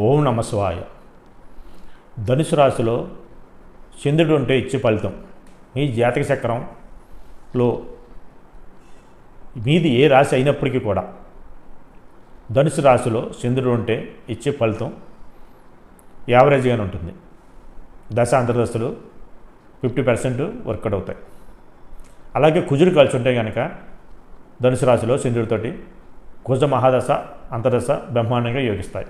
ఓం నమ శివాయ. ధనుసు రాశిలో చంద్రుడు ఉంటే ఇచ్చే ఫలితం. మీ జాతక చక్రంలో మీది ఏ రాశి అయినప్పటికీ కూడా ధనుసు రాశిలో చంద్రుడు ఉంటే ఇచ్చే ఫలితం యావరేజ్గానే ఉంటుంది. దశ అంతర్దశలు 50% వర్కౌట్ అవుతాయి. అలాగే కుజుడు కలిసి ఉంటే కనుక ధనుసు రాశిలో చంద్రుడితోటి కుజ మహాదశ అంతర్దశ బ్రహ్మాండంగా యోగిస్తాయి.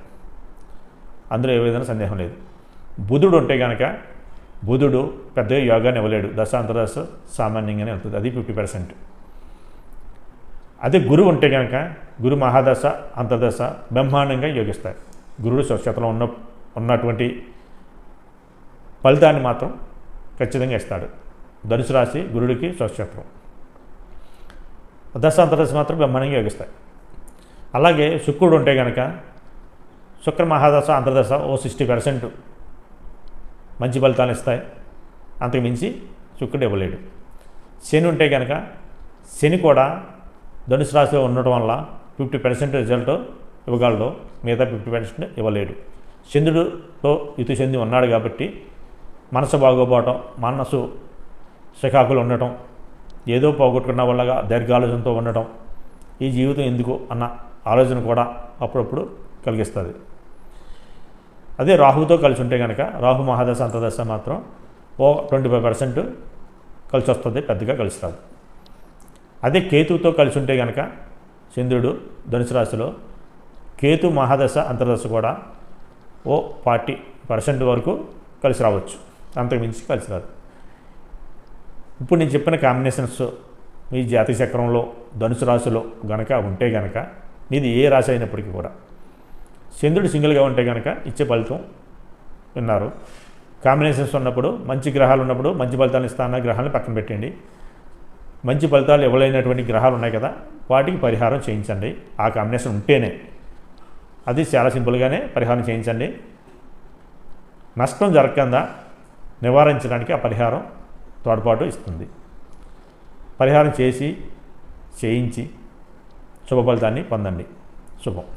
అందులో ఏ విధంగా సందేహం లేదు. బుధుడు ఉంటే కనుక బుధుడు పెద్దగా యోగాన్ని ఇవ్వలేడు. దశ అంతర్దశ సామాన్యంగానే అవుతుంది, అది 50%. అదే గురువు ఉంటే కనుక గురు మహాదశ అంతర్దశ బ్రహ్మాండంగా యోగిస్తాయి. గురుడు స్వక్షేత్రంలో ఉన్నటువంటి ఫలితాన్ని మాత్రం ఖచ్చితంగా ఇస్తాడు. ధనుసు రాశి గురుడికి స్వక్షేత్రం. దశ అంతర్దశ మాత్రం బ్రహ్మాండంగా యోగిస్తాయి. అలాగే శుక్రుడు ఉంటే కనుక శుక్ర మహాదశ అంతర్దశ 60% మంచి ఫలితాలు ఇస్తాయి. అంతకు మించి శుక్రుడు ఇవ్వలేడు. శని ఉంటే కనుక శని కూడా ధనుసు రాశిలో ఉండటం వల్ల 50% రిజల్ట్ ఇవ్వగలడు, మిగతా 50% ఇవ్వలేడు. చంద్రుడితో ఇటు చెంది ఉన్నాడు కాబట్టి మనసు బాగోపోవటం, మనసు శిఖాకులు ఉండటం, ఏదో పోగొట్టుకున్న వల్లగా దీర్ఘాలోచనతో ఉండటం, ఈ జీవితం ఎందుకు అన్న ఆలోచన కూడా అప్పుడప్పుడు కలిగిస్తుంది. అదే రాహుతో కలిసి ఉంటే కనుక రాహు మహాదశ అంతర్దశ మాత్రం 25% కలిసి వస్తుంది, పెద్దగా కలుస్తుంది. అదే కేతువుతో కలిసి ఉంటే కనుక చంద్రుడు ధనుసు రాశిలో కేతు మహాదశ అంతర్దశ కూడా 40% వరకు కలిసి రావచ్చు, అంతకు మించి కలిసి రాదు. ఇప్పుడు నేను చెప్పిన కాంబినేషన్స్ మీ జాతక చక్రంలో ధనుసు రాశిలో గనక ఉంటే కనుక మీది ఏ రాశి అయినప్పటికీ కూడా చంద్రుడు సింగిల్గా ఉంటే కనుక ఇచ్చే ఫలితం విన్నారు. కాంబినేషన్స్ ఉన్నప్పుడు, మంచి గ్రహాలు ఉన్నప్పుడు మంచి ఫలితాలు ఇస్తాన్న గ్రహాలను పక్కన పెట్టండి. మంచి ఫలితాలు ఇవ్వలేనటువంటి గ్రహాలు ఉన్నాయి కదా, వాటికి పరిహారం చేయించండి. ఆ కాంబినేషన్ ఉంటేనే, అది చాలా సింపుల్గానే పరిహారం చేయించండి. నష్టం జరగకుండా నివారించడానికి ఆ పరిహారం తోడ్పాటు ఇస్తుంది. పరిహారం చేయించి శుభ ఫలితాన్ని పొందండి. శుభం.